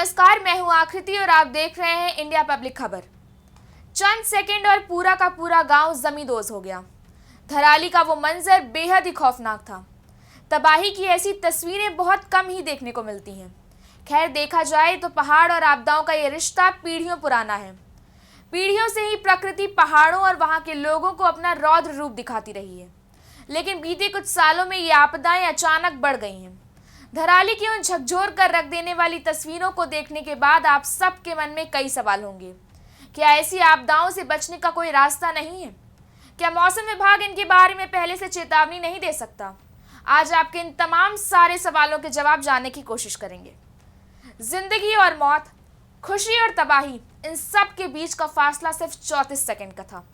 नमस्कार, मैं हूं आकृति और आप देख रहे हैं इंडिया पब्लिक खबर। चंद सेकंड और पूरा का पूरा गांव जमींदोज हो गया। धराली का वो मंजर बेहद ही खौफनाक था। तबाही की ऐसी तस्वीरें बहुत कम ही देखने को मिलती हैं। खैर, देखा जाए तो पहाड़ और आपदाओं का ये रिश्ता पीढ़ियों पुराना है। पीढ़ियों से ही प्रकृति पहाड़ों और वहां के लोगों को अपना रौद्र रूप दिखाती रही है, लेकिन बीते कुछ सालों में ये आपदाएं अचानक बढ़ गई हैं। धराली की उन झकझोर कर रख देने वाली तस्वीरों को देखने के बाद आप सबके मन में कई सवाल होंगे। क्या ऐसी आपदाओं से बचने का कोई रास्ता नहीं है? क्या मौसम विभाग इनके बारे में पहले से चेतावनी नहीं दे सकता? आज आपके इन तमाम सारे सवालों के जवाब जानने की कोशिश करेंगे। जिंदगी और मौत, खुशी और तबाही, इन सब के बीच का फासला सिर्फ 34 सेकंड का था।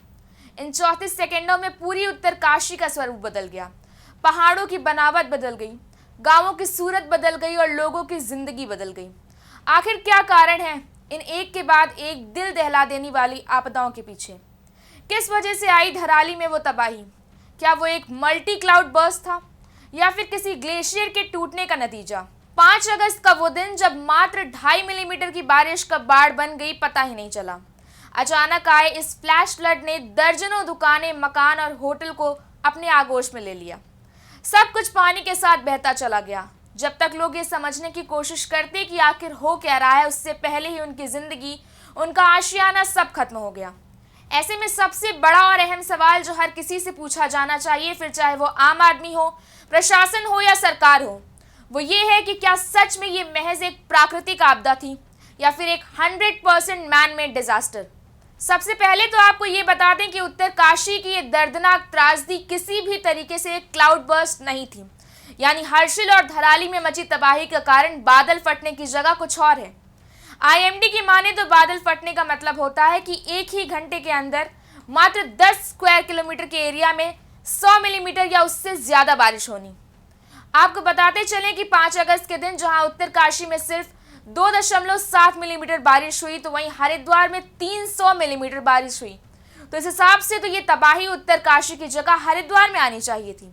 इन 34 सेकंडों में पूरी उत्तरकाशी का स्वरूप बदल गया। पहाड़ों की बनावट बदल गई, गांवों की सूरत बदल गई और लोगों की जिंदगी बदल गई। आखिर क्या कारण है इन एक के बाद एक दिल दहला देने वाली आपदाओं के पीछे? किस वजह से आई धराली में वो तबाही? क्या वो एक मल्टी क्लाउड बर्स्ट था या फिर किसी ग्लेशियर के टूटने का नतीजा? 5 अगस्त का वो दिन जब मात्र 2.5 मिलीमीटर की बारिश कब बाढ़ बन गई पता ही नहीं चला। अचानक आए इस फ्लैश फ्लड ने दर्जनों दुकानें, मकान और होटल को अपने आगोश में ले लिया। सब कुछ पानी के साथ बहता चला गया। जब तक लोग ये समझने की कोशिश करते कि आखिर हो क्या रहा है, उससे पहले ही उनकी जिंदगी, उनका आशियाना सब खत्म हो गया। ऐसे में सबसे बड़ा और अहम सवाल जो हर किसी से पूछा जाना चाहिए, फिर चाहे वो आम आदमी हो, प्रशासन हो या सरकार हो, वो ये है कि क्या सच में ये महज एक प्राकृतिक आपदा थी या फिर एक 100% मैन मेड डिजास्टर? सबसे पहले तो आपको ये बता दें कि उत्तरकाशी की ये दर्दनाक त्रासदी किसी भी तरीके से एक क्लाउड बर्स्ट नहीं थी। यानी हर्षिल और धराली में मची तबाही का कारण बादल फटने की जगह कुछ और है। आईएमडी की माने तो बादल फटने का मतलब होता है कि एक ही घंटे के अंदर मात्र 10 स्क्वायर किलोमीटर के एरिया में 100 मिलीमीटर या उससे ज्यादा बारिश होनी। आपको बताते चलें कि 5 अगस्त के दिन जहां उत्तरकाशी में सिर्फ 2.7 मिलीमीटर बारिश हुई, तो वहीं हरिद्वार में 300 मिलीमीटर बारिश हुई। तो इस हिसाब से तो ये तबाही उत्तरकाशी की जगह हरिद्वार में आनी चाहिए थी।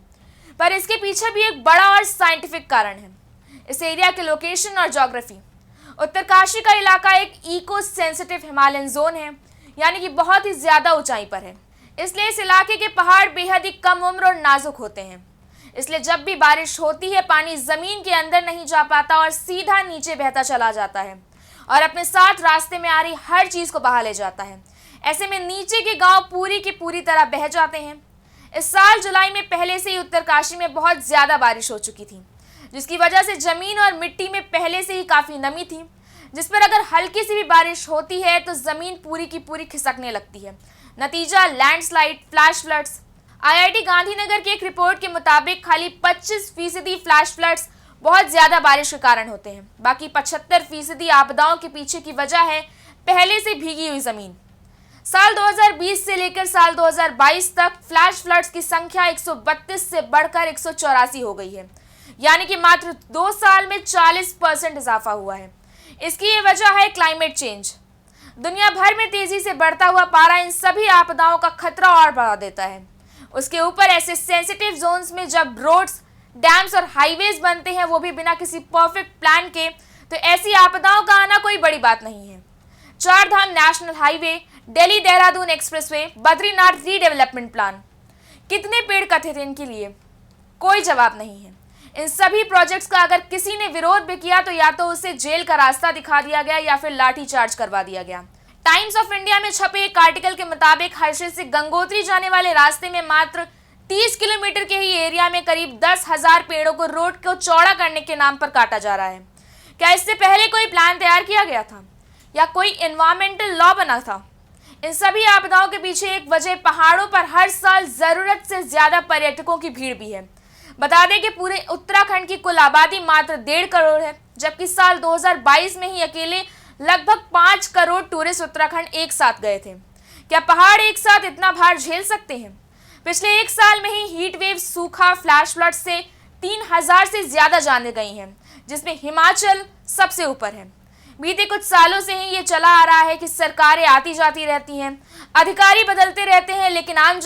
पर इसके पीछे भी एक बड़ा और साइंटिफिक कारण है, इस एरिया के लोकेशन और ज्योग्राफी। उत्तरकाशी का इलाका एक इको सेंसिटिव हिमालयन जोन है, यानी कि बहुत ही ज्यादा ऊंचाई पर है। इसलिए इस इलाके के पहाड़ बेहद ही कम उम्र और नाजुक होते हैं। इसलिए जब भी बारिश होती है, पानी जमीन के अंदर नहीं जा पाता और सीधा नीचे बहता चला जाता है और अपने साथ रास्ते में आ रही हर चीज को बहा ले जाता है। ऐसे में नीचे के गांव पूरी की पूरी तरह बह जाते हैं। इस साल जुलाई में पहले से ही उत्तरकाशी में बहुत ज्यादा बारिश हो चुकी थी, जिसकी वजह से जमीन और मिट्टी में पहले से ही काफी नमी थी, जिस पर अगर हल्की सी भी बारिश होती है तो जमीन पूरी की पूरी खिसकने लगती है। नतीजा landslide, flash floods. IIT Gandhinagar की एक रिपोर्ट के मुताबिक खाली 25% फ्लैश फ्लड्स बहुत ज्यादा बारिश के कारण होते हैं। बाकी 75% आपदाओं के पीछे की वजह है पहले से भीगी हुई जमीन। साल 2020 से लेकर साल 2022 तक फ्लैश फ्लड्स की संख्या 132 से बढ़कर 184 हो गई है, यानी कि मात्र 2 साल में 40% इजाफा हुआ है। इसकी ये वजह है क्लाइमेट चेंज। दुनिया भर में तेजी से बढ़ता हुआ पारा इन सभी आपदाओं का खतरा और बढ़ा देता है। उसके ऊपर ऐसे सेंसिटिव जोन्स में जब रोड्स, डैम्स और हाईवेज बनते हैं, वो भी बिना किसी परफेक्ट प्लान के, तो ऐसी आपदाओं का आना कोई बड़ी बात नहीं है। 4 Dham national highway, Delhi Dehradun expressway, Badrinath redevelopment plan, कितने पेड़ कटे थे इनके लिए? कोई जवाब नहीं है। इन सभी प्रोजेक्ट्स का अगर किसी ने विरोध भी किया तो या तो उसे जेल का रास्ता दिखा दिया गया या फिर लाठीचार्ज करवा दिया गया। टाइम्स ऑफ इंडिया में छपे एक आर्टिकल के मुताबिक हर्षिल से गंगोत्री जाने वाले रास्ते में मात्र 30 किलोमीटर के ही एरिया में करीब 10,000 पेड़ों को रोड को चौड़ा करने के नाम पर काटा जा रहा है। क्या इससे पहले कोई प्लान तैयार किया गया था या कोई एनवायरमेंटल लॉ बना था? इन सभी आपदाओं के पीछे एक वजह पहाड़ों पर हर साल जरूरत से ज्यादा पर्यटकों की भीड़ भी है। बता दें कि पूरे उत्तराखंड की कुल आबादी मात्र 1.5 करोड़ है, जबकि साल 2022 में ही अकेले लगभग 5 करोड़ टूरिस्ट उत्तराखंड एक साथ गए थे। क्या पहाड़ एक साथ इतना भार झेल सकते हैं? पिछले 1 साल में ही हीट वेव, सूखा, फ्लैश फ्लड से 3000 से ज्यादा जाने गई हैं, जिसमें हिमाचल सबसे ऊपर है। बीते कुछ सालों से ही ये चला आ रहा है कि सरकारें आती जाती रहती हैं, अधिकारी बदलते रहते हैं, लेकिन आम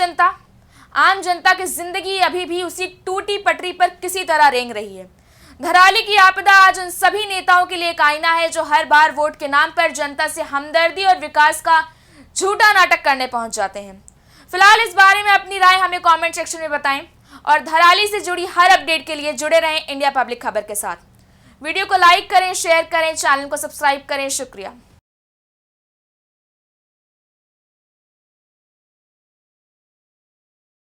जनता की जिंदगी अभी भी उसी टूटी पटरी पर किसी तरह रेंग रही है। धराली की आपदा आज उन सभी नेताओं के लिए एक आईना है जो हर बार वोट के नाम पर जनता से हमदर्दी और विकास का झूठा नाटक करने पहुंच जाते हैं। फिलहाल इस बारे में अपनी राय हमें कमेंट सेक्शन में बताएं और धराली से जुड़ी हर अपडेट के लिए जुड़े रहें इंडिया पब्लिक खबर के साथ। वीडियो को लाइक करें, शेयर करें, चैनल को सब्सक्राइब करें। शुक्रिया।